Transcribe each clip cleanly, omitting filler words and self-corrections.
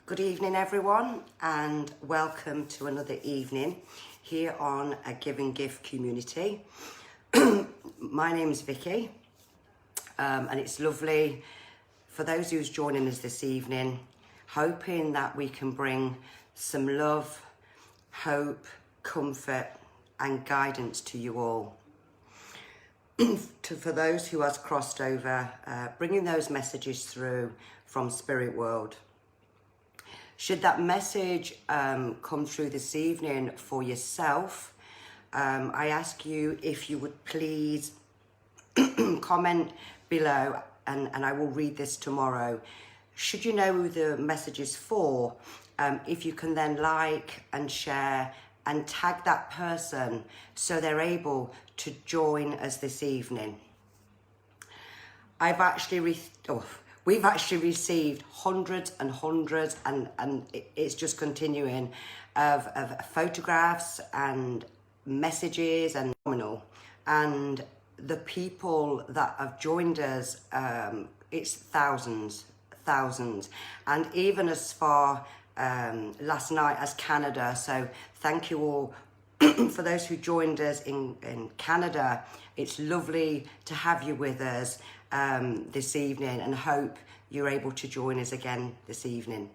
Good evening, everyone, and welcome to another evening here on a Give and Give community. My name is Vicky, and it's lovely for those who's joining us this evening, hoping that we can bring some love, hope, comfort, and guidance to you all. For those who has crossed over, bringing those messages through from Spirit World. Should that message come through this evening for yourself, I ask you if you would please comment below, and I will read this tomorrow. Should you know who the message is for, if you can then like and share and tag that person so they're able to join us this evening. We've actually received hundreds and hundreds, and it's just continuing, of photographs and messages and phenomenal. And the people that have joined us, it's thousands. And even as far last night as Canada. So thank you all for those who joined us in Canada. It's lovely to have you with us this evening, and hope you're able to join us again this evening.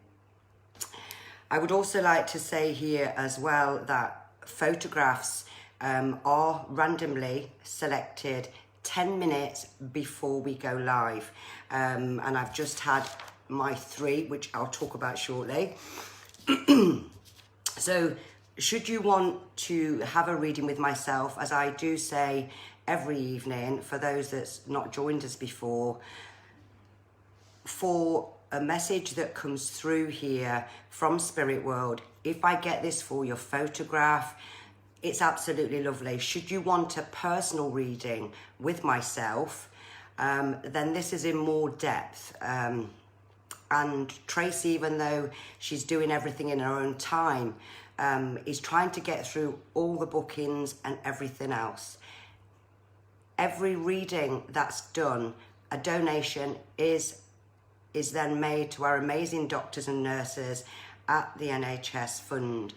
I would also like to say here as well that photographs are randomly selected 10 minutes before we go live, and I've just had my 3, which I'll talk about shortly. So should you want to have a reading with myself, as I do say every evening, for those that's not joined us before, for a message that comes through here from Spirit World, if I get this for your photograph, it's absolutely lovely. Should you want a personal reading with myself, then this is in more depth. And Tracy, even though she's doing everything in her own time, is trying to get through all the bookings and everything else. Every reading that's done, a donation is then made to our amazing doctors and nurses at the NHS Fund,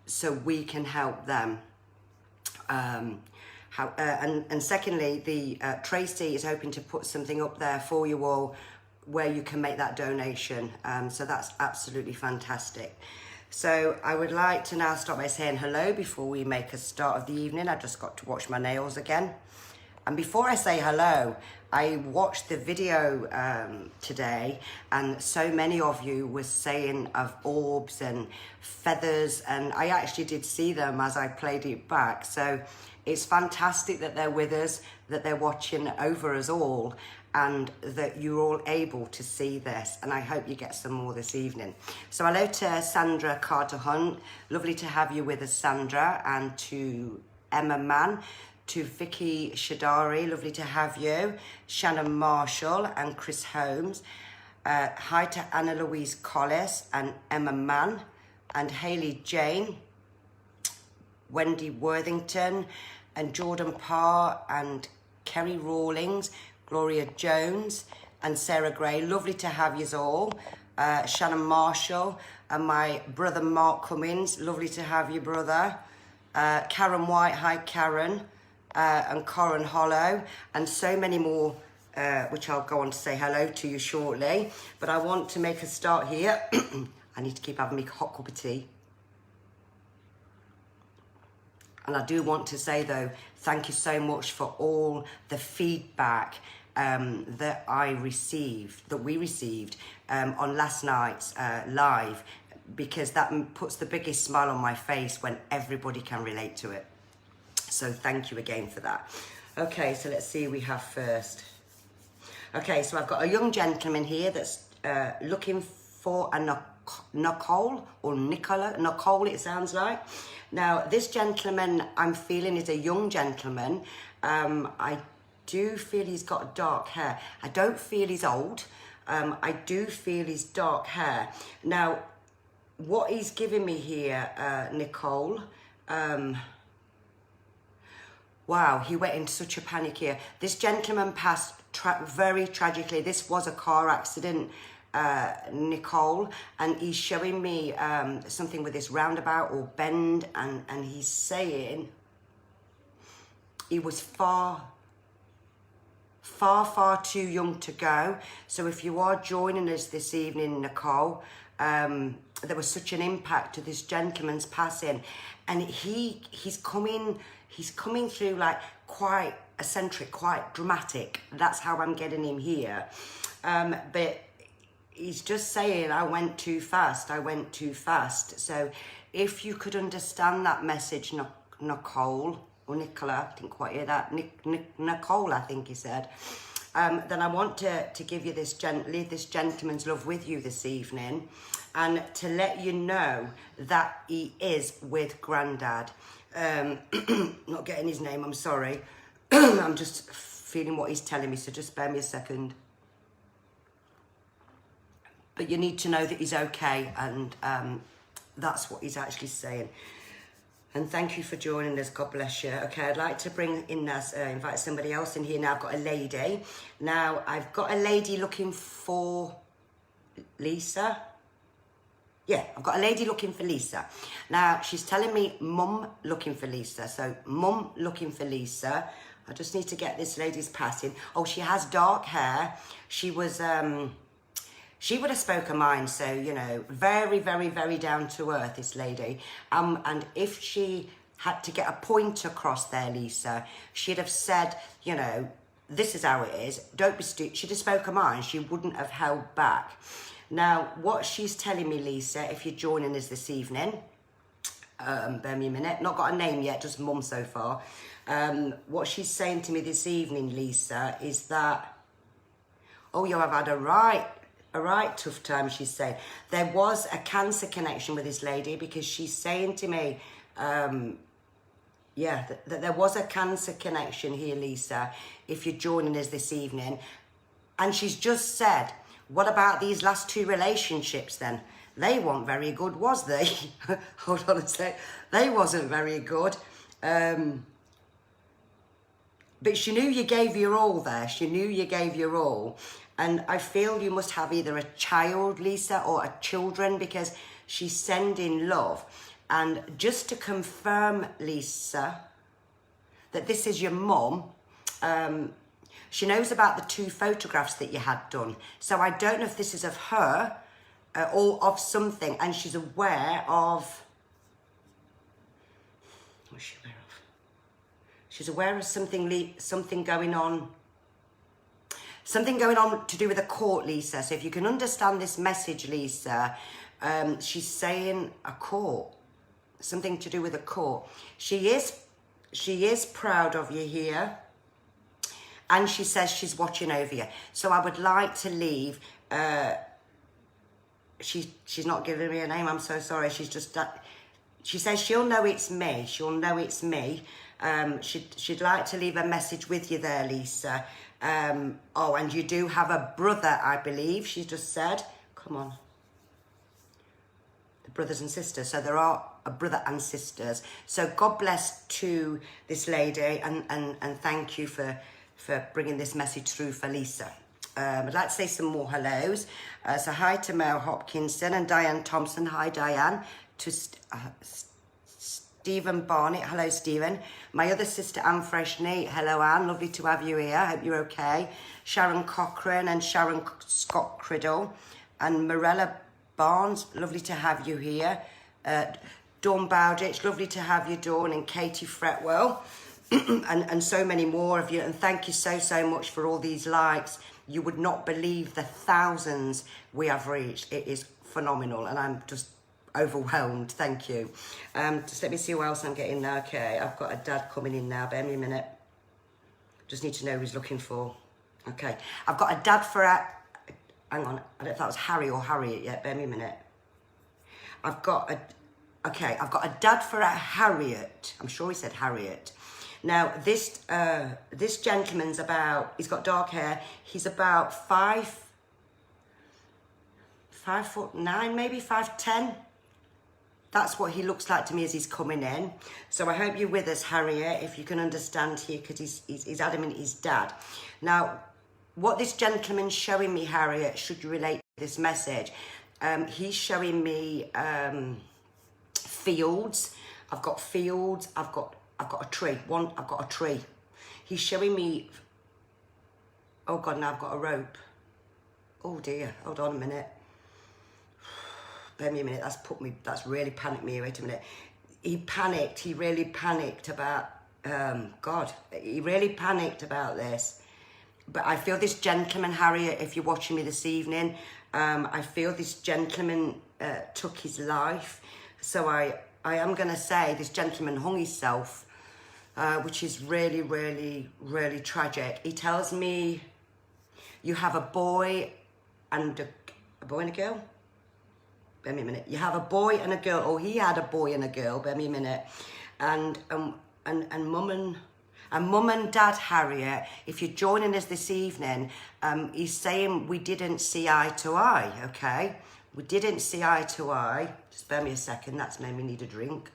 so we can help them. And secondly, Tracy is hoping to put something up there for you all where you can make that donation. So that's absolutely fantastic. So I would like to now start by saying hello before we make a start of the evening. I just got to watch my nails again. And before I say hello, I watched the video today, and so many of you were saying of orbs and feathers, and I actually did see them as I played it back. So it's fantastic that they're with us, that they're watching over us all, and that you're all able to see this, and I hope you get some more this evening. So hello to Sandra Carter-Hunt, lovely to have you with us, Sandra, and to Emma Mann, to Vicky Shadari, lovely to have you, Shannon Marshall and Chris Holmes, hi to Anna Louise Collis and Emma Mann, and Hayley Jane, Wendy Worthington, and Jordan Parr, and Kerry Rawlings, Gloria Jones, and Sarah Gray. Lovely to have yous all. Shannon Marshall and my brother Mark Cummins. Lovely to have you, brother. Karen White. Hi, Karen. And Corin Hollow. And so many more, which I'll go on to say hello to you shortly. But I want to make a start here. I need to keep having me hot cup of tea. And I do want to say, though, thank you so much for all the feedback that we received on last night's live, because that puts the biggest smile on my face when everybody can relate to it. So thank you again for that. Okay, so let's see who we have first. Okay, so I've got a young gentleman here that's looking for a Nicole, or Nicola, Nicole it sounds like. Now, this gentleman I'm feeling is a young gentleman. I do feel he's got dark hair. I don't feel he's old. I do feel he's dark hair. Now, what he's giving me here, Nicole, wow, he went into such a panic here. This gentleman passed very tragically. This was a car accident. Nicole, and he's showing me something with this roundabout or bend, and he's saying he was far too young to go. So if you are joining us this evening, Nicole, there was such an impact to this gentleman's passing, and he's coming through like quite eccentric, quite dramatic. That's how I'm getting him here. But he's just saying, I went too fast. So if you could understand that message, Nicole, or Nicola, I didn't quite hear that, Nicole, I think he said, then I want to give you leave this gentleman's love with you this evening, and to let you know that he is with Grandad. Not getting his name, I'm sorry. I'm just feeling what he's telling me, so just bear me a second. But you need to know that he's okay, and that's what he's actually saying. And thank you for joining us. God bless you. Okay, I'd like to bring in us, invite somebody else in here now. I've got a lady. Now, I've got a lady looking for Lisa. Yeah, I've got a lady looking for Lisa. Now, she's telling me mum looking for Lisa. So, mum looking for Lisa. I just need to get this lady's passing. Oh, she has dark hair. She was... she would have spoke her mind, so, you know, very, very, very down to earth, this lady. And if she had to get a point across there, Lisa, she'd have said, you know, this is how it is. Don't be stupid. She'd have spoke her mind. She wouldn't have held back. Now, what she's telling me, Lisa, if you're joining us this evening, bear me a minute, not got a name yet, just mum so far. What she's saying to me this evening, Lisa, is that, oh, you have had a right tough time, she's saying. There was a cancer connection with this lady, because she's saying to me, yeah, that there was a cancer connection here, Lisa, if you're joining us this evening. And she's just said, what about these last two relationships then? They weren't very good, was they? Hold on a sec. They wasn't very good. But she knew you gave your all there. She knew you gave your all. And I feel you must have either a child, Lisa, or a children, because she's sending love. And just to confirm, Lisa, that this is your mum, she knows about the two photographs that you had done. So I don't know if this is of her or of something. And she's aware of... What's she aware of? She's aware of something going on. Something going on to do with a court, Lisa. So if you can understand this message, Lisa, she's saying a court. Something to do with a court. She is proud of you here. And she says she's watching over you. So I would like to leave... She's not giving me a name, I'm so sorry. She's just... she says she'll know it's me. She'll know it's me. She'd like to leave a message with you there, Lisa. Oh, and you do have a brother, I believe, she just said. Come on. The brothers and sisters. So there are a brother and sisters. So God bless to this lady, and thank you for bringing this message through for Lisa. I'd like to say some more hellos. So hi to Mel Hopkinson and Diane Thompson. Hi, Diane. To Stephen Barnett. Hello, Stephen. My other sister, Anne Freshney. Hello, Anne. Lovely to have you here. Hope you're okay. Sharon Cochran and Sharon Scott Criddle. And Morella Barnes. Lovely to have you here. Dawn Bowditch. Lovely to have you, Dawn. And Katie Fretwell. and so many more of you. And thank you so much for all these likes. You would not believe the thousands we have reached. It is phenomenal. And I'm just... overwhelmed. Thank you. Just let me see who else I'm getting now. Okay, I've got a dad coming in now. Bear me a minute. Just need to know who he's looking for. Okay, I've got a dad for a... Hang on, I don't know if that was Harry or Harriet yet. Bear me a minute. I've got a... Okay, I've got a dad for a Harriet. I'm sure he said Harriet. Now, this gentleman's about... He's got dark hair. He's about 5'9", maybe 5'10". That's what he looks like to me as he's coming in. So I hope you're with us, Harriet, if you can understand here, because he's adamant he's dad. Now, what this gentleman's showing me, Harriet, should you relate this message. He's showing me fields. I've got fields. I've got a tree. I've got a tree. He's showing me. Oh God, now I've got a rope. Oh dear. Hold on a minute. Bear me a minute. That's really panicked me. Wait a minute. He panicked. He really panicked about. God. He really panicked about this. But I feel this gentleman, Harriet, if you're watching me this evening, I feel this gentleman took his life. So I am going to say this gentleman hung himself, which is really, really, really tragic. He tells me you have a boy and a boy and a girl. Bear me a minute. You have a boy and a girl, or he had a boy and a girl. Bear me a minute. And Mum and Dad Harriet, if you're joining us this evening, he's saying we didn't see eye to eye, okay? We didn't see eye to eye. Just bear me a second, that's made me need a drink.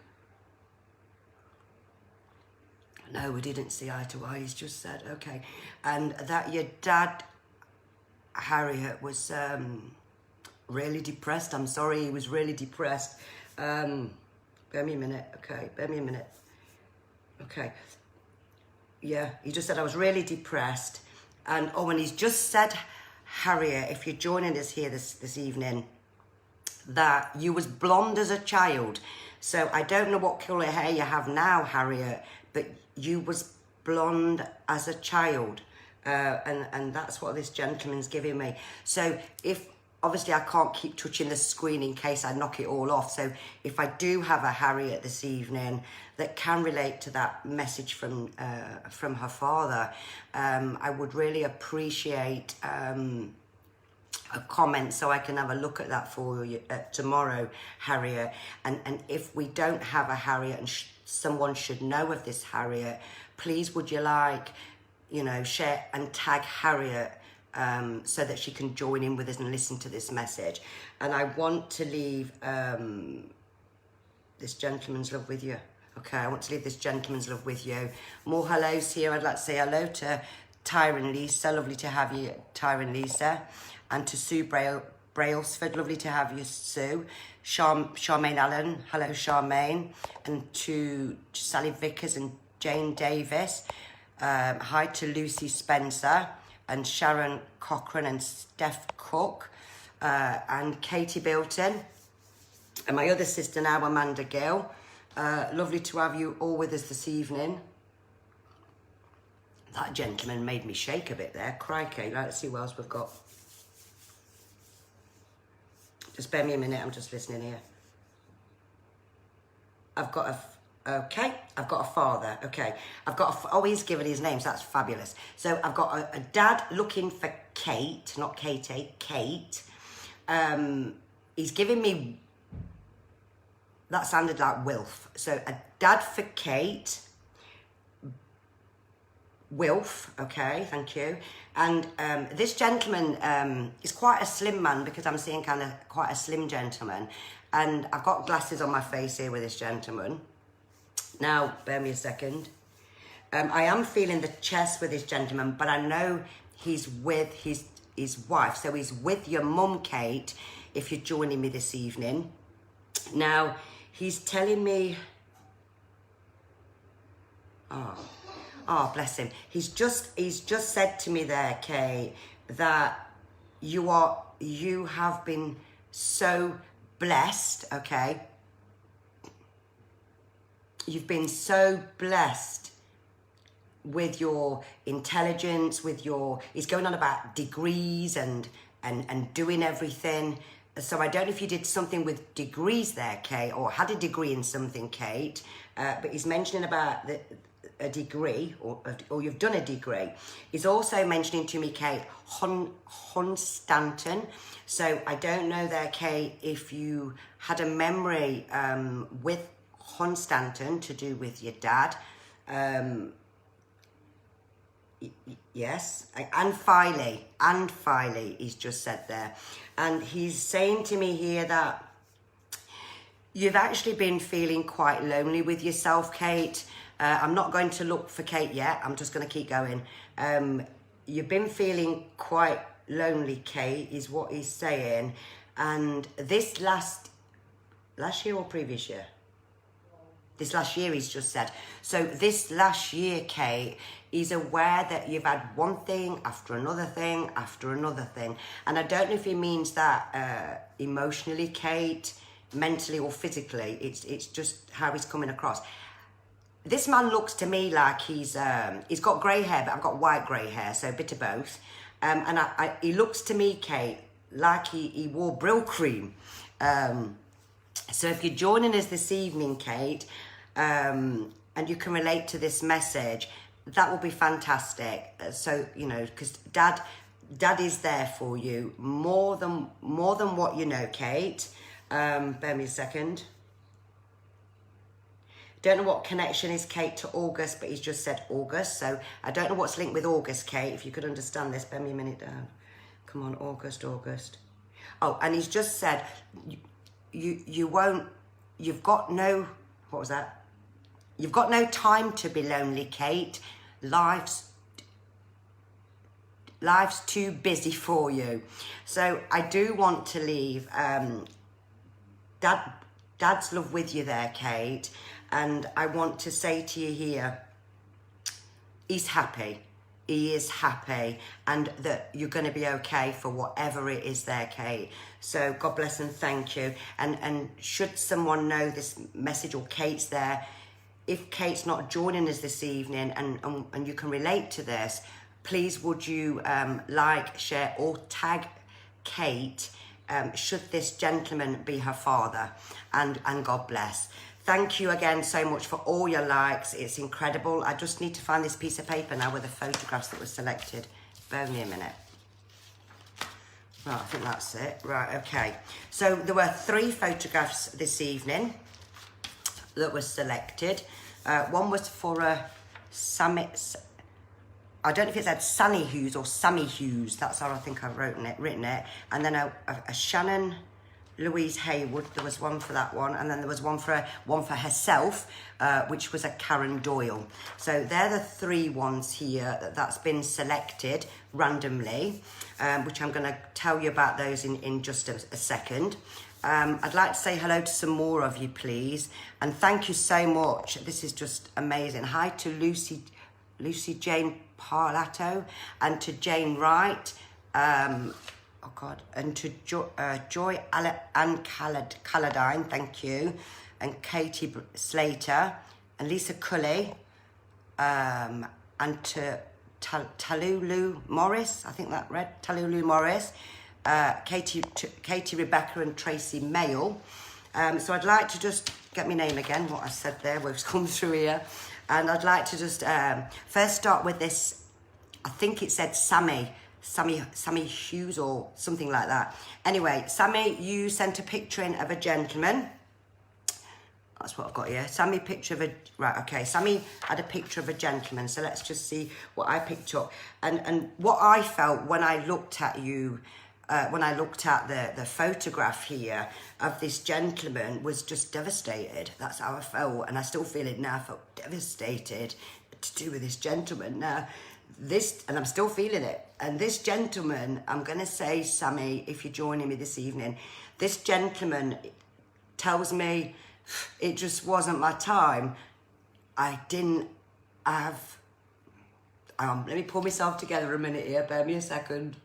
No, we didn't see eye to eye, he's just said, okay. And that your dad, Harriet, was really depressed. I'm sorry, he was really depressed. Bear me a minute, okay, bear me a minute. Okay. Yeah, he just said I was really depressed. And he's just said, Harriet, if you're joining us here this evening, that you was blonde as a child. So I don't know what colour hair you have now, Harriet, but you was blonde as a child. And that's what this gentleman's giving me. So obviously I can't keep touching the screen in case I knock it all off. So if I do have a Harriet this evening that can relate to that message from her father, I would really appreciate a comment so I can have a look at that for you tomorrow, Harriet. And if we don't have a Harriet and someone should know of this Harriet, please would you share and tag Harriet so that she can join in with us and listen to this message. And I want to leave this gentleman's love with you. Okay, I want to leave this gentleman's love with you. More hellos here. I'd like to say hello to Tyron Lisa. Lovely to have you, Tyron Lisa. And to Sue Brailsford. Lovely to have you, Sue. Charmaine Allen. Hello, Charmaine. And to Sally Vickers and Jane Davis. Hi to Lucy Spencer and Sharon Cochran and Steph Cook. And Katie Bilton. And my other sister now, Amanda Gill. Lovely to have you all with us this evening. That gentleman made me shake a bit there. Crikey. Let's see what else we've got. Just bear me a minute. I'm just listening here. I've got a father. Okay. He's given his name, so that's fabulous. So I've got a dad looking for Kate, not Katie, Kate. He's giving me, that sounded like Wilf. So a dad for Kate, Wilf, okay, thank you. And this gentleman is quite a slim man, because I'm seeing kind of quite a slim gentleman. And I've got glasses on my face here with this gentleman. Now, bear me a second. I am feeling the chest with this gentleman, but I know he's with his wife. So he's with your mum, Kate, if you're joining me this evening. Now, he's telling me... Oh, bless him. He's just said to me there, Kate, that you have been so blessed, okay? You've been so blessed with your intelligence, he's going on about degrees and doing everything. So I don't know if you did something with degrees there, Kate, or had a degree in something, Kate, but he's mentioning about a degree, or you've done a degree. He's also mentioning to me, Kate, Hunstanton. So I don't know there, Kate, if you had a memory with Hunstanton to do with your dad. Yes, and Filey, he's just said there. And he's saying to me here that you've actually been feeling quite lonely with yourself, Kate. I'm not going to look for Kate yet. I'm just going to keep going. You've been feeling quite lonely, Kate, is what he's saying. And this last year or previous year? This last year, he's just said. So this last year, Kate, he's aware that you've had one thing after another thing after another thing. And I don't know if he means that emotionally, Kate, mentally or physically. It's just how he's coming across. This man looks to me like he's got grey hair, but I've got white grey hair, so a bit of both. And he looks to me, Kate, like he wore Brill cream. So if you're joining us this evening, Kate, and you can relate to this message, that will be fantastic. So, you know, because Dad is there for you more than what you know, Kate. Bear me a second. Don't know what connection is, Kate, to August, but he's just said August. So I don't know what's linked with August, Kate. If you could understand this, bear me a minute down. Come on, August. Oh, and he's just said, you've got no, what was that? You've got no time to be lonely, Kate. Life's too busy for you. So I do want to leave Dad's love with you there, Kate. And I want to say to you here, he's happy. He is happy, and that you're going to be okay for whatever it is there, Kate. So God bless and thank you. And should someone know this message, or Kate's there, if Kate's not joining us this evening and you can relate to this, please would you like, share, or tag Kate, should this gentleman be her father, and God bless. Thank you again so much for all your likes. It's incredible. I just need to find this piece of paper now with the photographs that were selected. Bear with me a minute. Right, I think that's it. Right, okay. So there were 3 photographs this evening that were selected. One was for a summit. I don't know if it said Sunny Hughes or Sammy Hughes. That's how I think I've written it. And then a Shannon Louise Haywood. There was one for that one, and then there was one for herself, which was a Karen Doyle. So they're the 3 ones here that's been selected randomly, which I'm going to tell you about those in just a second. I'd like to say hello to some more of you, please, and thank you so much. This is just amazing. Hi to Lucy Jane Parlato, and to Jane Wright. Oh God, and to Joy Ann Calladine, thank you, and Katie Slater, and Lisa Cully, and to Talulu Morris, I think that read, Talulu Morris, Katie Rebecca, and Tracy Mail. So I'd like to just get my name again, what I said there, we've come through here, and I'd like to just first start with this. I think it said Sammy Hughes or something like that. Anyway, Sammy, you sent a picture in of a gentleman. That's what I've got here. Sammy Sammy had a picture of a gentleman. So let's just see what I picked up. And what I felt when I looked at you, when I looked at the photograph here of this gentleman, was just devastated. That's how I felt. And I still feel it now. I felt devastated to do with this gentleman. Now, and I'm still feeling it. And this gentleman, I'm going to say, Sammy, if you're joining me this evening, this gentleman tells me it just wasn't my time. I didn't have... let me pull myself together a minute here. Bear me a second.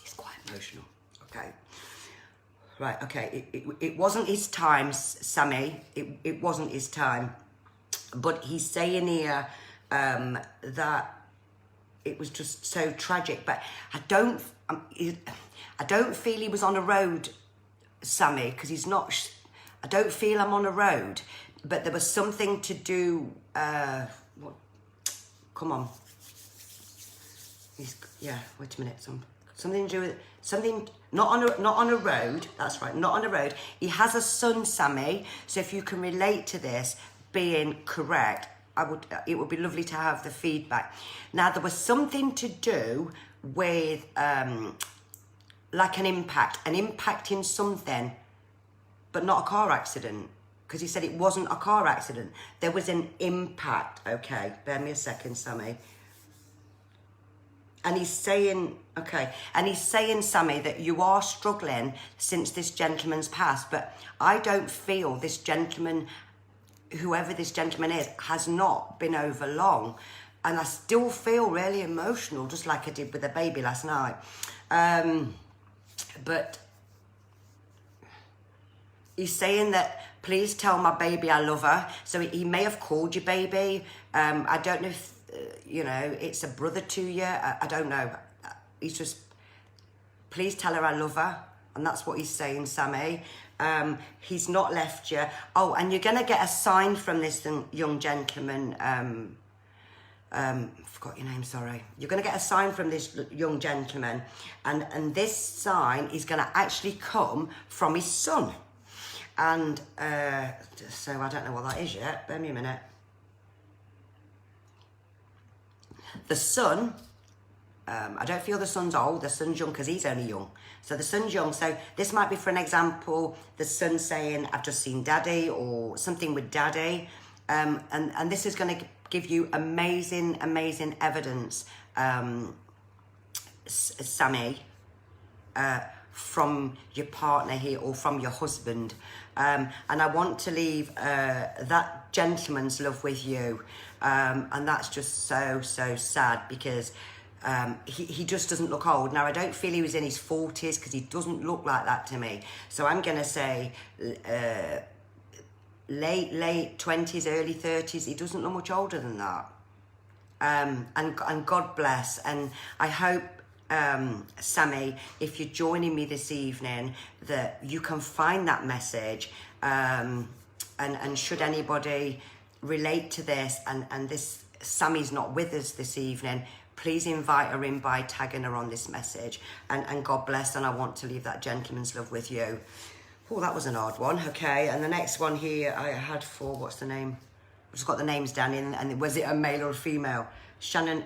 It's quite emotional. Okay. Right, okay. It wasn't his time, Sammy. It wasn't his time. But he's saying here that it was just so tragic. But I don't feel he was on a road, Sammy, because he's not. I don't feel I'm on a road. But there was something to do. What? Come on. Wait a minute. Something to do with something. Not on a road. That's right. Not on a road. He has a son, Sammy. So if you can relate to this being correct, it would be lovely to have the feedback. Now, there was something to do with like an impact in something, but not a car accident, because he said it wasn't a car accident. There was an impact. Okay, bear me a second, Sammy. And he's saying, okay, and he's saying, Sammy, that you are struggling since this gentleman's passed, but I don't feel this gentleman, whoever this gentleman is, has not been over long. And I still feel really emotional, just like I did with the baby last night. But he's saying that, please tell my baby I love her. So he may have called you baby. I don't know if, you know, it's a brother to you. I don't know. He's just, please tell her I love her. And that's what he's saying, Sammy. He's not left you. Oh, and you're going to get a sign from this young gentleman. Forgot your name, sorry. You're going to get a sign from this young gentleman. And this sign is going to actually come from his son. And so I don't know what that is yet. Bear me a minute. The son, I don't feel the son's old. The son's young because he's only young. So the son's young. So this might be, for an example, the son saying, I've just seen daddy, or something with daddy. And this is going to give you amazing, amazing evidence, Sammy, from your partner here or from your husband. And I want to leave that gentleman's love with you. And that's just so, so sad, because he just doesn't look old. Now, I don't feel he was in his 40s, because he doesn't look like that to me. So I'm going to say late 20s, early 30s. He doesn't look much older than that. And God bless. And I hope, Sammy, if you're joining me this evening, that you can find that message. And should anybody relate to this, and this Sammy's not with us this evening, please invite her in by tagging her on this message. And God bless. And I want to leave that gentleman's love with you. Oh, that was an odd one. Okay, and the next one here I had for, what's the name? I've just got the names down in, and was it a male or a female? Shannon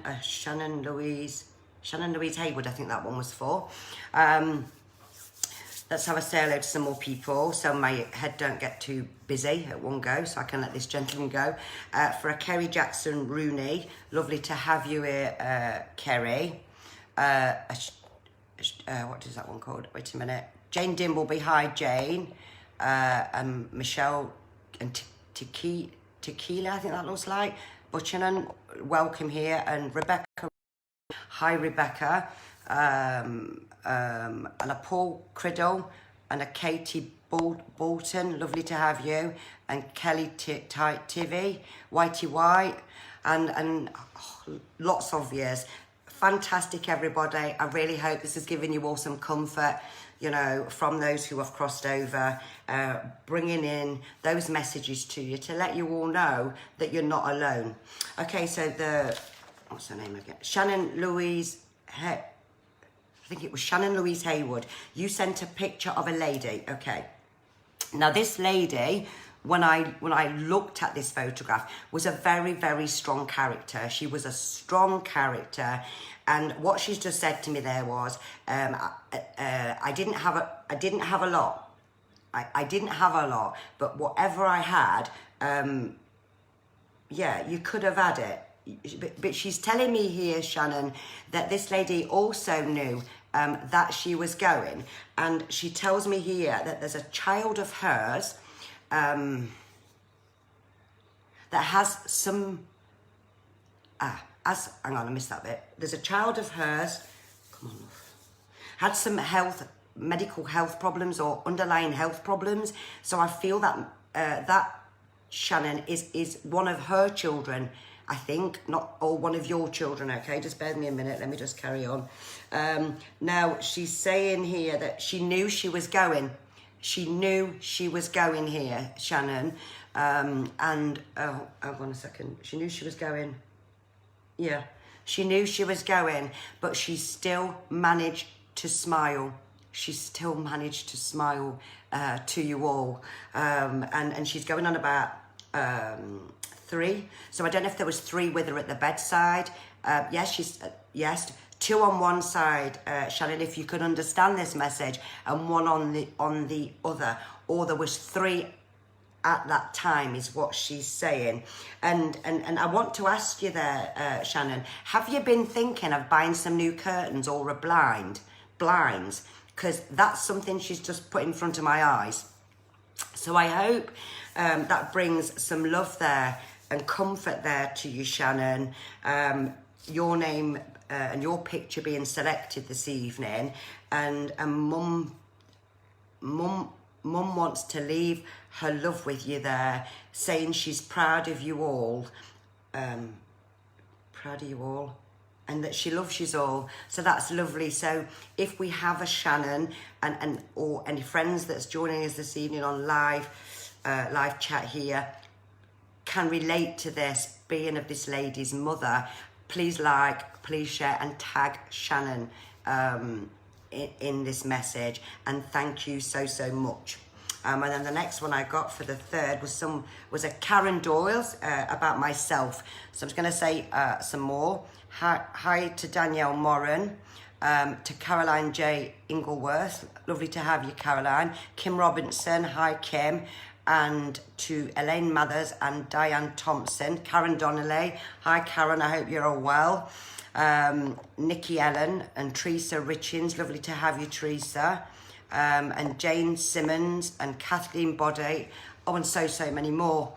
Louise Haywood, I think that one was for. Let's have a say hello to some more people, so my head don't get too busy at one go, so I can let this gentleman go. For a Kerry Jackson Rooney, lovely to have you here, Kerry. What is that one called? Wait a minute. Jane Dimbleby, hi Jane. And Michelle and Tequila, I think that looks like. Butchanan, welcome here. And Rebecca, hi Rebecca. And a Paul Criddle and a Katie Bolton, lovely to have you. And Kelly Tivy, Whitey White, and lots of years. Fantastic, everybody. I really hope this has given you all some comfort, you know, from those who have crossed over, bringing in those messages to you to let you all know that you're not alone. Okay, so what's her name again? Shannon Louise, I think it was Shannon Louise Haywood. You sent a picture of a lady, okay. Now this lady, when I looked at this photograph, was a very, very strong character. She was a strong character. And what she's just said to me there was, I didn't have a lot. I didn't have a lot, but whatever I had, yeah, you could have had it. But she's telling me here, Shannon, that this lady also knew that she was going. And she tells me here that there's a child of hers that has some... hang on, I missed that bit. There's a child of hers, come on, had some medical health problems or underlying health problems. So I feel that that Shannon is one of her children, I think, not or one of your children. Okay, just bear with me a minute. Let me just carry on. Now she's saying here that she knew she was going. She knew she was going here, Shannon. And oh, hold on a second. She knew she was going. Yeah, she knew she was going, but she still managed to smile. She still managed to smile to you all. And she's going on about 3. So I don't know if there was 3 with her at the bedside. Yes, yes. 2 on one side, Shannon, if you could understand this message, and 1 on the other. Or there was 3 at that time is what she's saying. And I want to ask you there, Shannon, have you been thinking of buying some new curtains or a blinds? Because that's something she's just put in front of my eyes. So I hope that brings some love there and comfort there to you, Shannon. Your name and your picture being selected this evening, and Mum wants to leave her love with you there, saying she's proud of you all, and that she loves you all. So that's lovely. So if we have a Shannon or any friends that's joining us this evening on live chat here can relate to this, being of this lady's mother, please like, please share and tag Shannon in this message, and thank you so much. And then the next one I got for the third was a Karen Doyle's about myself. So I'm just going to say some more. Hi to Danielle Moran, to Caroline J. Ingleworth, lovely to have you, Caroline. Kim Robinson, hi Kim, and to Elaine Mathers and Diane Thompson. Karen Donnelly, hi Karen, I hope you're all well. Nikki Ellen and Teresa Richins, lovely to have you, Teresa. And Jane Simmons and Kathleen Body, and so many more.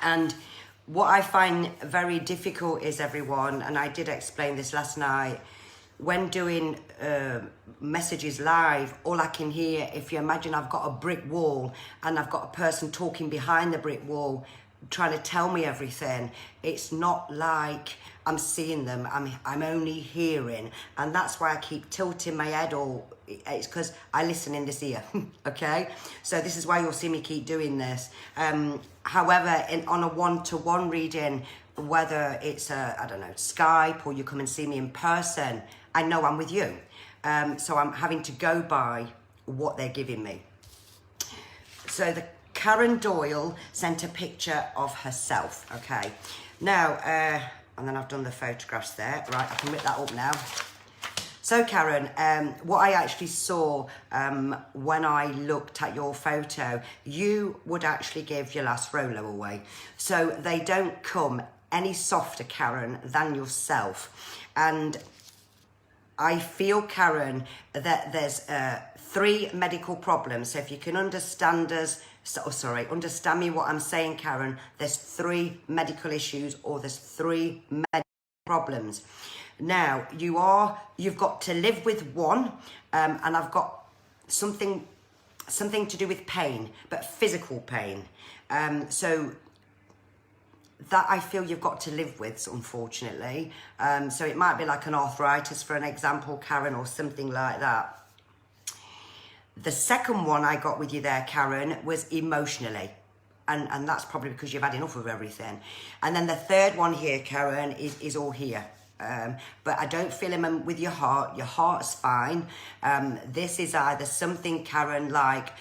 And what I find very difficult is, everyone, and I did explain this last night, when doing messages live, all I can hear, if you imagine I've got a brick wall and I've got a person talking behind the brick wall trying to tell me everything, it's not like I'm seeing them, I'm only hearing, and that's why I keep tilting my head, or it's because I listen in this ear. Okay, so this is why you'll see me keep doing this. However, on a one-to-one reading, whether it's I don't know, Skype, or you come and see me in person, I know I'm with you, so I'm having to go by what they're giving me. So the Karen Doyle sent a picture of herself. Okay, now and then I've done the photographs there. Right, I can whip that up now. So Karen, what I actually saw when I looked at your photo, you would actually give your last Rolo away. So they don't come any softer, Karen, than yourself. And I feel, Karen, that there's 3 medical problems. So if you can understand understand me what I'm saying, Karen, there's 3 medical issues, or there's 3 medical problems. Now, you've got to live with one, and I've got something to do with pain, but physical pain. So that I feel you've got to live with, unfortunately. So it might be like an arthritis, for an example, Karen, or something like that. The second one I got with you there, Karen, was emotionally. And that's probably because you've had enough of everything. And then the third one here, Karen, is all here. But I don't feel him with your heart. Your heart's fine. This is either something, Karen, like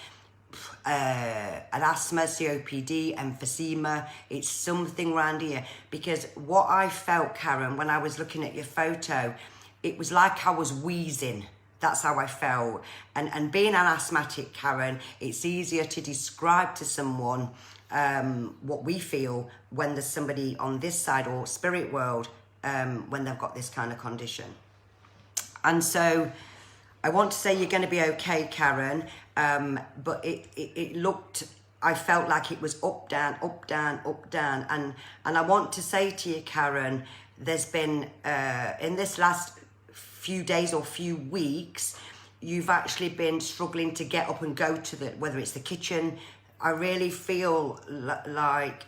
an asthma, COPD, emphysema. It's something around here. Because what I felt, Karen, when I was looking at your photo, it was like I was wheezing. That's how I felt. And being an asthmatic, Karen, it's easier to describe to someone what we feel when there's somebody on this side, or spirit world, when they've got this kind of condition. And so I want to say you're going to be okay, Karen, but it looked, I felt like it was up, down, up, down, up, down. And I want to say to you, Karen, there's been, in this last few days or few weeks, you've actually been struggling to get up and go to whether it's the kitchen. I really feel like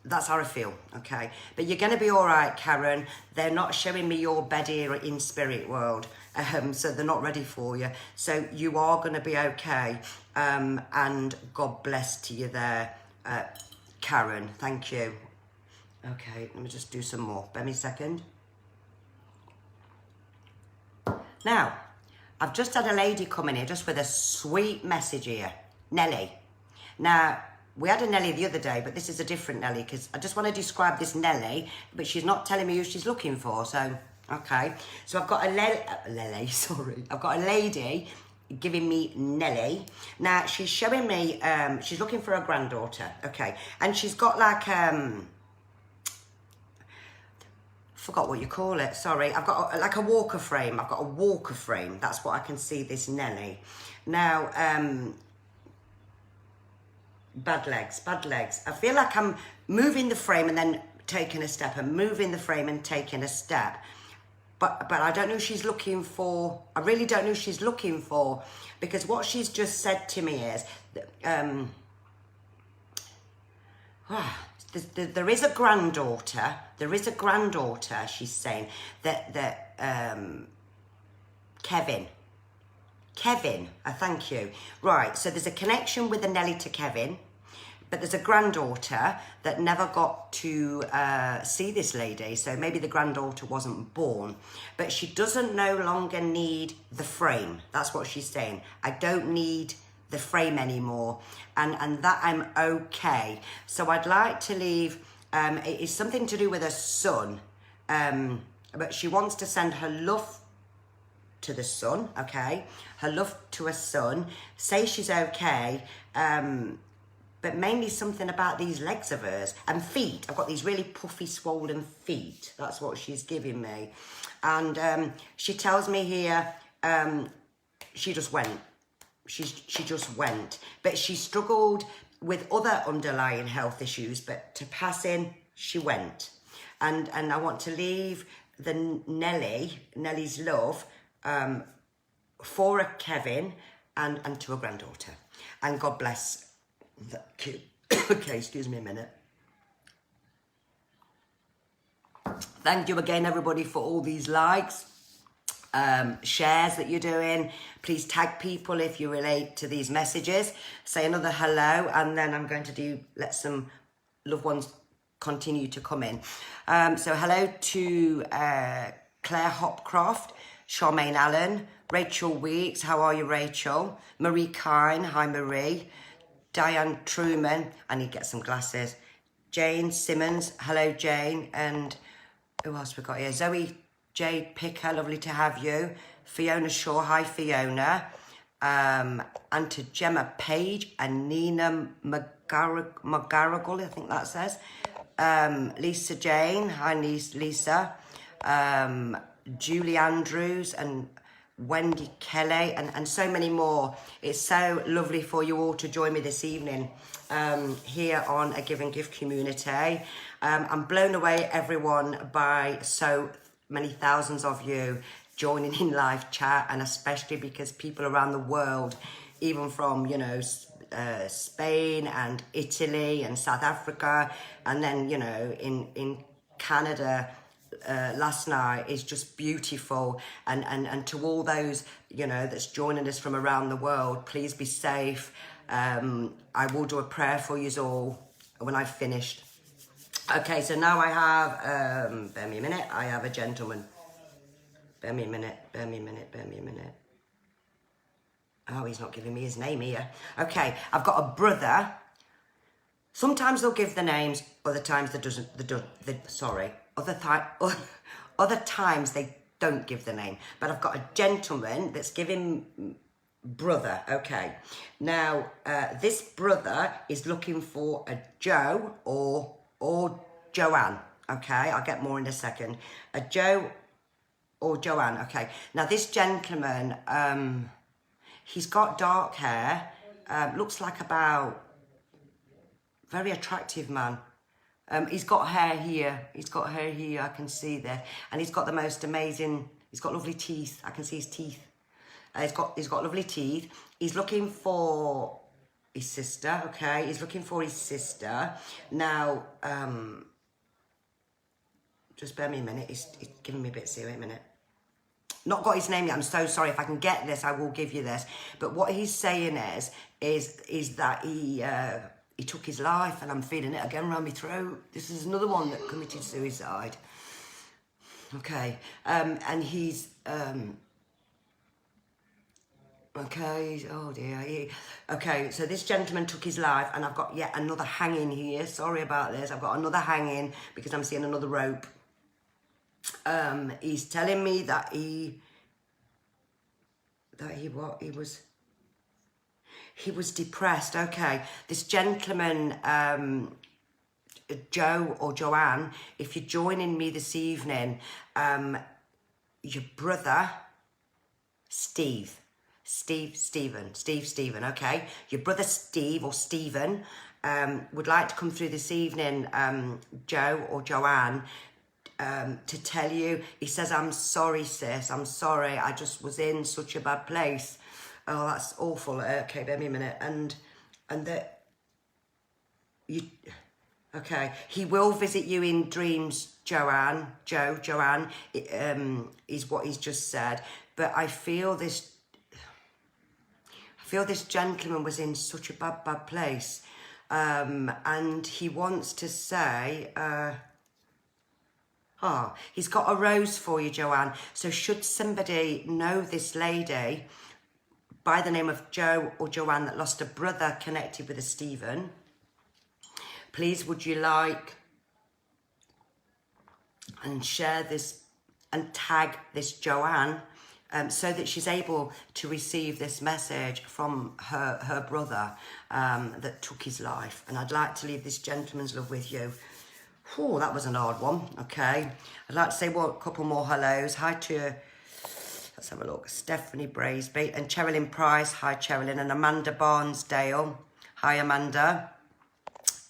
that's how I feel, okay? But you're going to be all right, Karen. They're not showing me your bed here in spirit world, so they're not ready for you. So you are going to be okay, and God bless to you there, Karen. Thank you. Okay, let me just do some more. Bear me a second. Now, I've just had a lady come in here just with a sweet message here. Nellie. Now, we had a Nellie the other day, but this is a different Nellie, because I just want to describe this Nellie, but she's not telling me who she's looking for, so, okay. So I've got a I've got a lady giving me Nelly. Now she's showing me, she's looking for a granddaughter, okay, and she's got like forgot what you call it, sorry, I've got like a walker frame. I've got a walker frame, that's what I can see this Nelly. Now bad legs. I feel like I'm moving the frame and then taking a step, and moving the frame and taking a step. But I don't know who she's looking for. I really don't know who she's looking for, because what she's just said to me is, there is a granddaughter. There is a granddaughter, she's saying, that Kevin, thank you. Right, so there's a connection with the Nelly to Kevin, but there's a granddaughter that never got to see this lady, so maybe the granddaughter wasn't born, but she doesn't no longer need the frame. That's what she's saying. I don't need the frame anymore, and that I'm okay. So I'd like to leave, it is something to do with her son, but she wants to send her love to the son, okay? Her love to her son, say she's okay, but mainly something about these legs of hers and feet. I've got these really puffy, swollen feet. That's what she's giving me. And she tells me here, she just went. She just went. But she struggled with other underlying health issues, but to pass in, she went. And I want to leave the Nelly's love, for a Kevin and to a granddaughter. And God bless that kid. Okay, excuse me a minute. Thank you again, everybody, for all these likes, shares that you're doing. Please tag people if you relate to these messages. Say another hello, and then I'm going to let some loved ones continue to come in. So hello to Claire Hopcroft, Charmaine Allen, Rachel Weeks, how are you, Rachel? Marie Kine, hi Marie. Diane Truman, I need to get some glasses. Jane Simmons, hello Jane. And who else we got here? Zoe Jade Picker, lovely to have you. Fiona Shaw, hi Fiona. And to Gemma Page and Nina McGarrigle, I think that says. Lisa Jane, hi Lisa. Julie Andrews and Wendy Kelly and so many more. It's so lovely for you all to join me this evening here on A Give and Give Community. I'm blown away, everyone, by so many thousands of you joining in live chat, and especially because people around the world, even from, you know, Spain and Italy and South Africa, and then, you know, in Canada, last night is just beautiful, and to all those, you know, that's joining us from around the world, please be safe. I will do a prayer for you all when I've finished. Okay, so now I have bear me a minute, I have a gentleman. Bear me a minute. Oh, he's not giving me his name here. Okay, I've got a brother. Sometimes they'll give the names, other times other times they don't give the name. But I've got a gentleman that's giving brother, okay. Now, this brother is looking for a Joe or Joanne, okay. I'll get more in a second. A Joe or Joanne, okay. Now, this gentleman, he's got dark hair, looks like about, very attractive man. He's got hair here. I can see there. And he's got the most amazing, he's got lovely teeth. I can see his teeth. He's got lovely teeth. He's looking for his sister, okay? He's looking for his sister. Now, just bear me a minute. He's giving me a bit, see, wait a minute. Not got his name yet. I'm so sorry. If I can get this, I will give you this. But what he's saying is that he took his life, and I'm feeling it again around my throat. This is another one that committed suicide. Okay, and he's, okay, oh dear. Okay, so this gentleman took his life, and I've got yet another hanging here. Sorry about this. I've got another hanging because I'm seeing another rope. He's telling me that that he was depressed. Okay, this gentleman, Joe or Joanne, if you're joining me this evening, your brother, Stephen, okay? Your brother Steve or Stephen would like to come through this evening, Joe or Joanne, to tell you. He says, I'm sorry, sis, I'm sorry, I just was in such a bad place. Oh, that's awful. Okay, bear me a minute. And that you, okay, he will visit you in dreams, Joanne, is what he's just said. But I feel this gentleman was in such a bad place. And he wants to say, he's got a rose for you, Joanne. So should somebody know this lady by the name of Joe or Joanne that lost a brother connected with a Stephen, please would you like and share this and tag this Joanne so that she's able to receive this message from her brother that took his life. And I'd like to leave this gentleman's love with you. Oh, that was an hard one. Okay. I'd like to say a couple more hellos. Hi to, let's have a look, Stephanie Braisby and Cherilyn Price. Hi, Cherilyn. And Amanda Barnesdale. Hi, Amanda.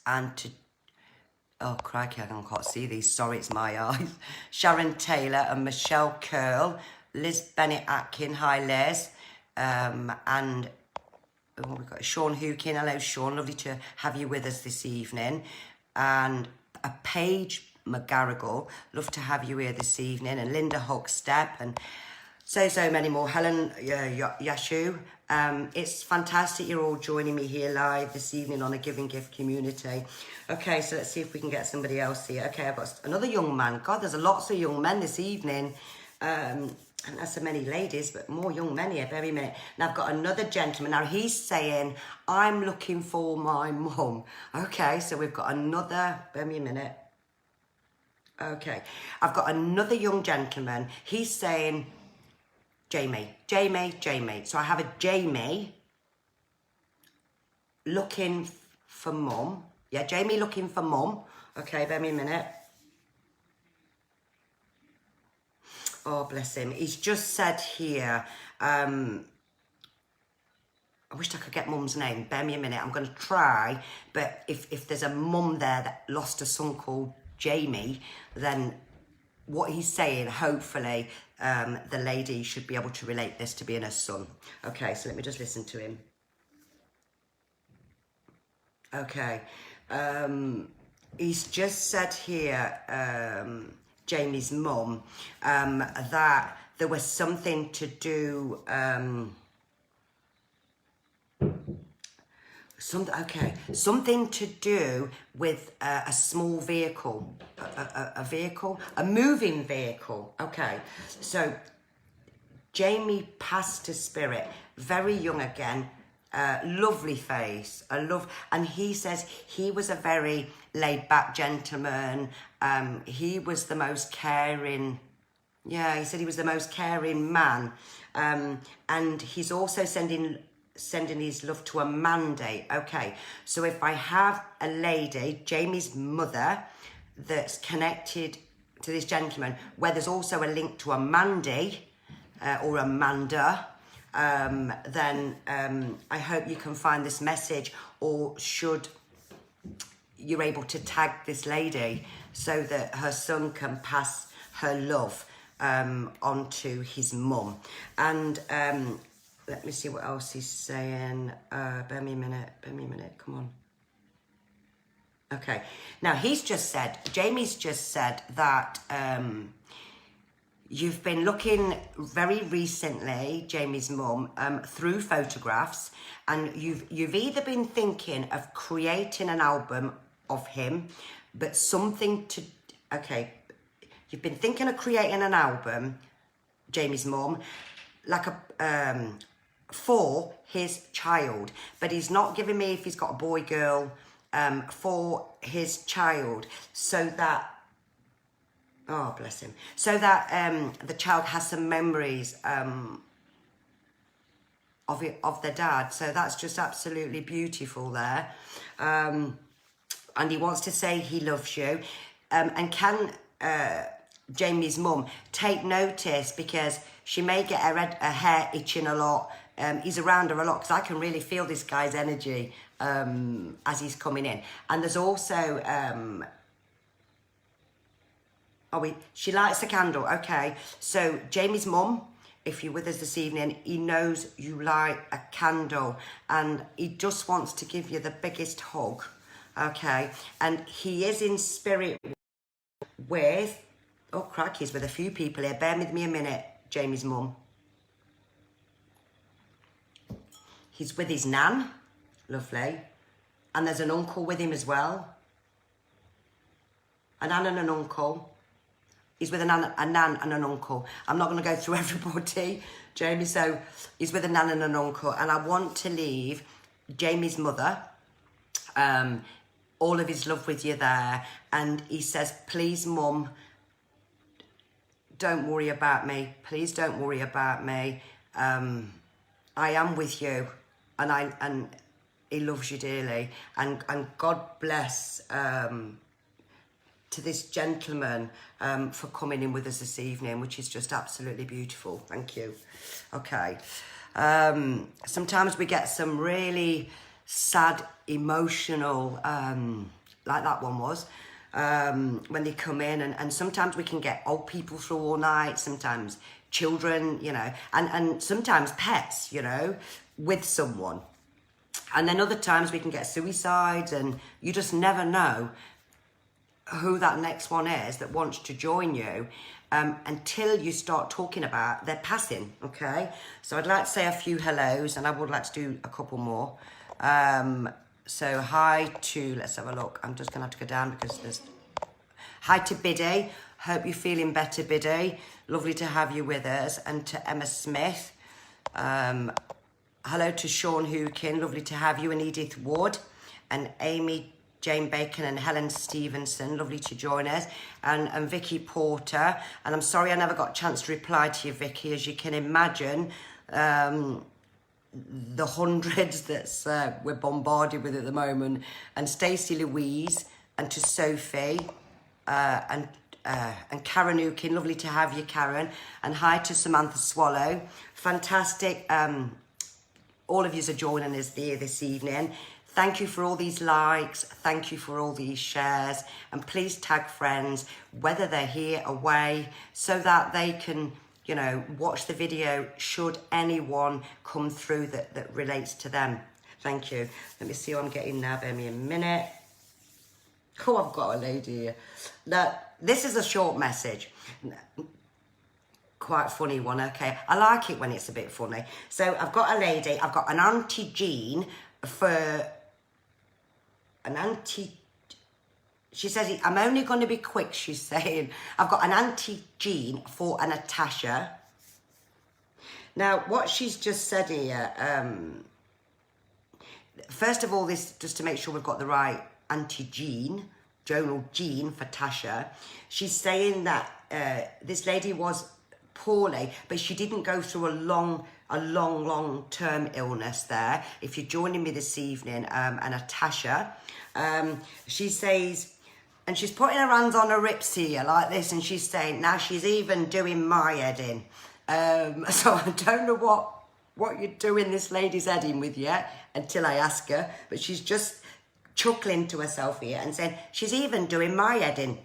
And to, oh, crikey, I can't see these. Sorry, it's my eyes. Sharon Taylor and Michelle Curl. Liz Bennett Atkin. Hi, Liz. And oh, we've got Sean Hookin. Hello, Sean. Lovely to have you with us this evening. And a Paige McGarrigle. Love to have you here this evening. And Linda Hookstep and so many more. Helen Yashu. It's fantastic you're all joining me here live this evening on a Giving Gift community. Okay, so let's see if we can get somebody else here. Okay, I've got another young man. God, there's lots of young men this evening. And there's so many ladies, but more young men here. Bear with me a minute. Now I've got another gentleman. Now he's saying, I'm looking for my mum. Okay, so we've got another, bear me a minute. Okay, I've got another young gentleman. He's saying, Jamie. So I have a Jamie looking for mum. Yeah, Jamie looking for mum. Okay, bear me a minute. Oh, bless him. He's just said here, I wish I could get mum's name. Bear me a minute. I'm going to try. But if there's a mum there that lost a son called Jamie, then what he's saying, hopefully, the lady should be able to relate this to being her son. Okay, so let me just listen to him. Okay. He's just said here, Jamie's mum, that there was something to do, something to do with a small vehicle, a moving vehicle. Okay, so Jamie passed to spirit, very young again, lovely face, and he says he was a very laid-back gentleman. He was the most caring. Yeah, he said he was the most caring man, and he's also sending his love to a mandate. Okay, so if I have a lady, Jamie's mother, that's connected to this gentleman, where there's also a link to a Mandy or Amanda, then I hope you can find this message, or should you're able to tag this lady so that her son can pass her love on to his mum. And let me see what else he's saying. Bear me a minute, come on. Okay, now Jamie's just said that you've been looking very recently, Jamie's mum, through photographs, and you've either been thinking of creating an album of him, but you've been thinking of creating an album, Jamie's mum, like for his child, but he's not giving me if he's got a boy, girl, for his child, so that, oh, bless him, so that the child has some memories of the dad. So that's just absolutely beautiful there. And he wants to say he loves you. And can Jamie's mum take notice, because she may get her hair itching a lot. He's around her a lot, because I can really feel this guy's energy as he's coming in. And there's also she lights the candle. Okay, so Jamie's mum, if you're with us this evening, he knows you light a candle, and he just wants to give you the biggest hug. Okay, and he is in spirit with, oh crack, he's with a few people here. Bear with me a minute, Jamie's mum. He's with his nan, lovely, and there's an uncle with him as well. A nan and an uncle. He's with a nan and an uncle. I'm not going to go through everybody, Jamie. So he's with a nan and an uncle. And I want to leave Jamie's mother, all of his love with you there. And he says, please, mum, don't worry about me. Please don't worry about me. I am with you. And he loves you dearly. And God bless to this gentleman for coming in with us this evening, which is just absolutely beautiful. Thank you. Okay. Sometimes we get some really sad, emotional, like that one was, when they come in, and sometimes we can get old people through all night, sometimes children, you know, and sometimes pets, you know, with someone. And then other times we can get suicides, and you just never know who that next one is that wants to join you until you start talking about their passing. Okay, so I'd like to say a few hellos, and I would like to do a couple more. So hi to, let's have a look, I'm just gonna have to go down because there's, hi to Biddy, hope you're feeling better, Biddy, lovely to have you with us. And to Emma Smith, hello to Sean Hookin, lovely to have you. And Edith Wood and Amy Jane Bacon and Helen Stevenson, lovely to join us, and Vicky Porter. And I'm sorry I never got a chance to reply to you, Vicky, as you can imagine, the hundreds that we're bombarded with at the moment. And Stacey Louise, and to Sophie, and Karen Hookin, lovely to have you, Karen. And hi to Samantha Swallow, fantastic. All of you are joining us there this evening. Thank you for all these likes. Thank you for all these shares. And please tag friends, whether they're here, away, so that they can, you know, watch the video should anyone come through that relates to them. Thank you. Let me see who I'm getting now. Bear me a minute. Oh, I've got a lady here. Now, this is a short message. Quite funny one, okay. I like it when it's a bit funny. So I've got a lady, I've got an Auntie Jean for... she says, I'm only going to be quick, she's saying. I've got an Auntie Jean for a Natasha. Now, what she's just said here, first of all, this, just to make sure we've got the right Auntie Jean, Jonal Jean for Tasha. She's saying that this lady was poorly, but she didn't go through a long-term illness there. If you're joining me this evening, and Natasha, she says, and she's putting her hands on her hips here like this, and she's saying, now she's even doing my head in. So I don't know what you're doing this lady's head in with yet until I ask her, but she's just chuckling to herself here and saying, she's even doing my head in.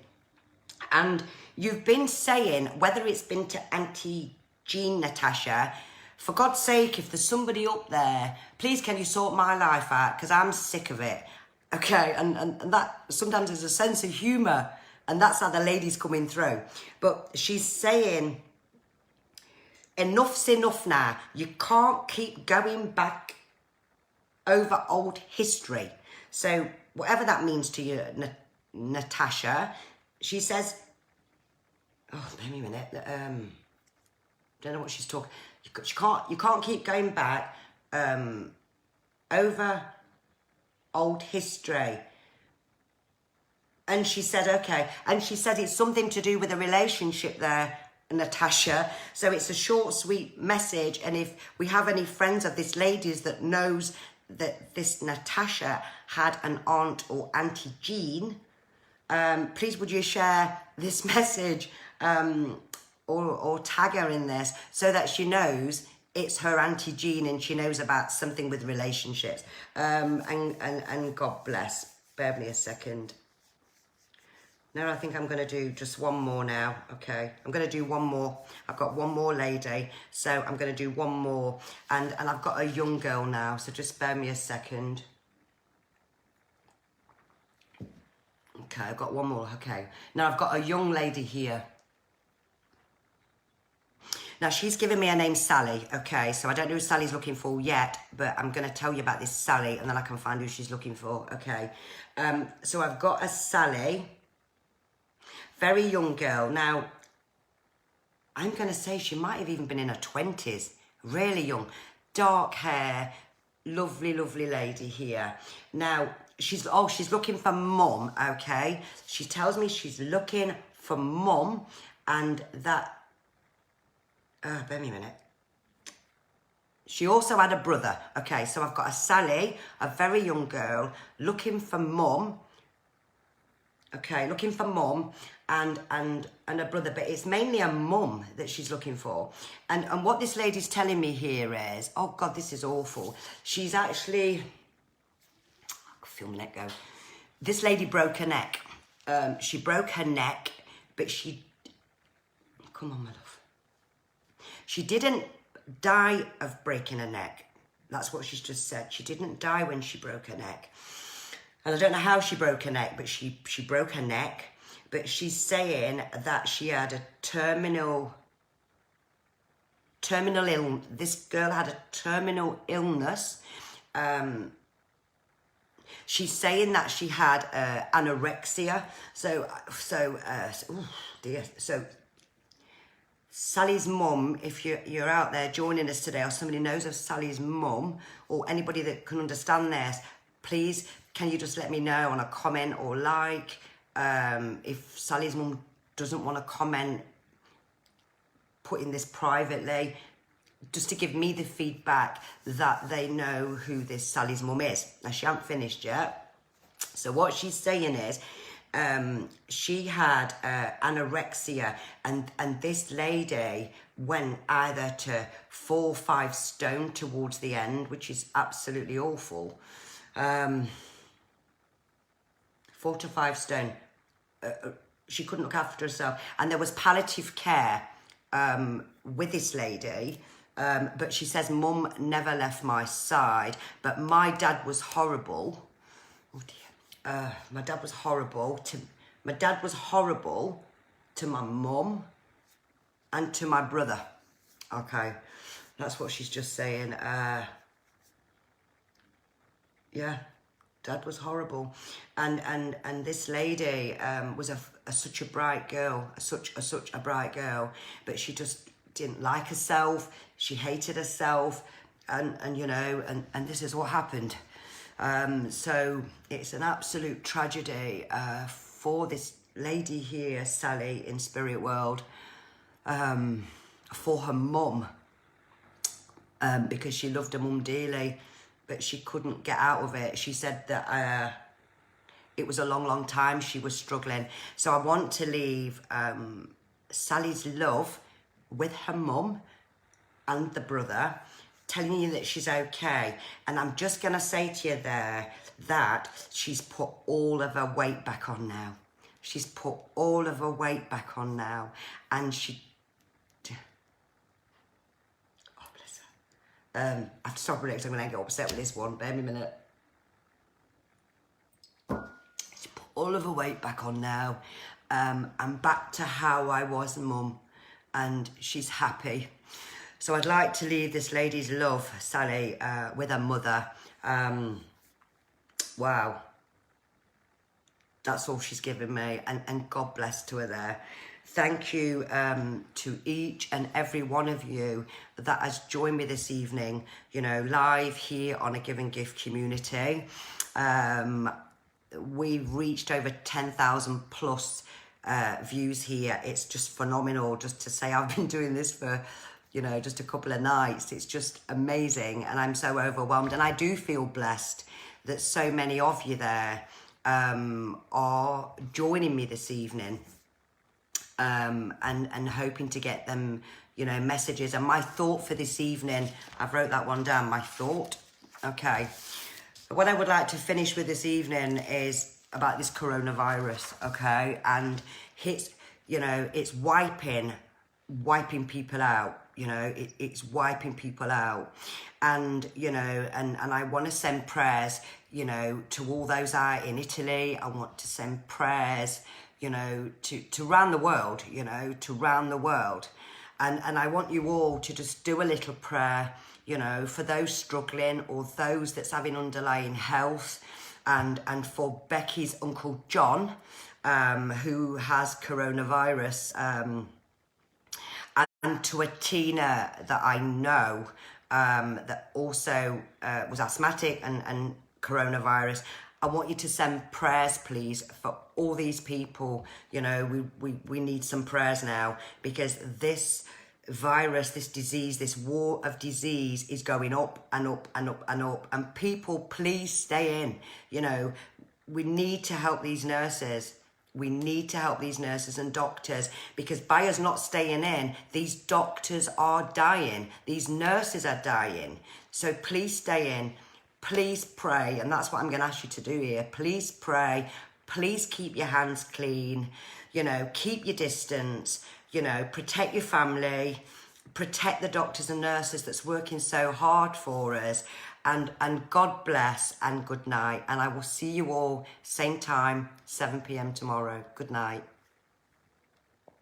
And you've been saying, whether it's been to Auntie Jean, Natasha, for God's sake, if there's somebody up there, please can you sort my life out, because I'm sick of it. Okay, and that sometimes there's a sense of humour, and that's how the lady's coming through. But she's saying, enough's enough now. You can't keep going back over old history. So whatever that means to you, Natasha, she says, oh, wait a minute, don't know what she's talking. You can't keep going back over old history. And she said, okay. And she said it's something to do with a relationship there, Natasha. So it's a short, sweet message. And if we have any friends of this ladies that knows that this Natasha had an aunt or Auntie Jean, please would you share this message or tag her in this so that she knows it's her Auntie Jean and she knows about something with relationships. And God bless. Bear with me a second. No, I think I'm going to do just one more now. Okay, I'm going to do one more. I've got one more lady, so I'm going to do one more. And I've got a young girl now, so just bear me a second. Okay, I've got one more. Okay, now I've got a young lady here. Now, she's given me her name Sally, okay? So I don't know who Sally's looking for yet, but I'm going to tell you about this Sally, and then I can find who she's looking for, okay? So I've got a Sally. Very young girl. Now, I'm going to say she might have even been in her 20s. Really young. Dark hair. Lovely, lovely lady here. Now, she's looking for mum, okay? She tells me she's looking for mum and that... bear me a minute. She also had a brother. Okay, so I've got a Sally, a very young girl, looking for mum. Okay, looking for mum and a brother, but it's mainly a mum that she's looking for. And what this lady's telling me here is, oh God, this is awful. She's actually, I can feel my neck go. This lady broke her neck. She broke her neck, but she, come on, my love. She didn't die of breaking her neck. That's what she's just said. She didn't die when she broke her neck. And I don't know how she broke her neck, but she broke her neck. But she's saying that she had a terminal illness. This girl had a terminal illness. She's saying that she had anorexia. So Sally's mum, if you're out there joining us today, or somebody knows of Sally's mum, or anybody that can understand this, please, can you just let me know on a comment or like? If Sally's mum doesn't want to comment, put in this privately, just to give me the feedback that they know who this Sally's mum is. Now, she hasn't finished yet. So what she's saying is, she had anorexia, and this lady went either to 4 or 5 stone towards the end, which is absolutely awful. 4 to 5 stone. She couldn't look after herself, and there was palliative care with this lady. But she says, Mum never left my side, but my dad was horrible. Oh dear. My dad was horrible to my mum and to my brother. Okay, that's what she's just saying. Yeah, dad was horrible, and this lady was such a bright girl, such a bright girl, but she just didn't like herself. She hated herself, and you know, and this is what happened. So it's an absolute tragedy for this lady here, Sally, in Spirit World, for her mum, because she loved her mum dearly, but she couldn't get out of it. She said that it was a long, long time she was struggling. So I want to leave Sally's love with her mum and the brother, telling you that she's okay. And I'm just going to say to you there that she's put all of her weight back on now. She's put all of her weight back on now. And she... Oh, bless her. I have to stop because I'm going to get upset with this one. Bear me a minute. She's put all of her weight back on now. I'm back to how I was, mum. And she's happy. So I'd like to leave this lady's love, Sally, with her mother. Wow. That's all she's given me. And God bless to her there. Thank you to each and every one of you that has joined me this evening, you know, live here on A Give and Gift community. We've reached over 10,000 plus views here. It's just phenomenal. Just to say I've been doing this for, you know, just a couple of nights. It's just amazing, and I'm so overwhelmed. And I do feel blessed that so many of you there are joining me this evening, and hoping to get them, you know, messages. And my thought for this evening, I've wrote that one down, my thought. Okay. What I would like to finish with this evening is about this coronavirus, okay? And it's, you know, it's wiping people out, you know, it's wiping people out. And, you know, and I want to send prayers, you know, to all those out in Italy. I want to send prayers, you know, to around the world, you know, to around the world. And I want you all to just do a little prayer, you know, for those struggling or those that's having underlying health, and for Becky's Uncle John, who has coronavirus, and to a Tina that I know, that also was asthmatic and coronavirus. I want you to send prayers, please, for all these people. You know, we need some prayers now, because this virus, this disease, this war of disease is going up and up and up and up. And people, please stay in. You know, we need to help these nurses. We need to help these nurses and doctors, because by us not staying in, these doctors are dying. These nurses are dying. So please stay in. Please pray. And that's what I'm going to ask you to do here. Please pray. Please keep your hands clean. You know, keep your distance. You know, protect your family. Protect the doctors and nurses that's working so hard for us. And God bless and good night. And I will see you all same time, 7 p.m. tomorrow. Good night.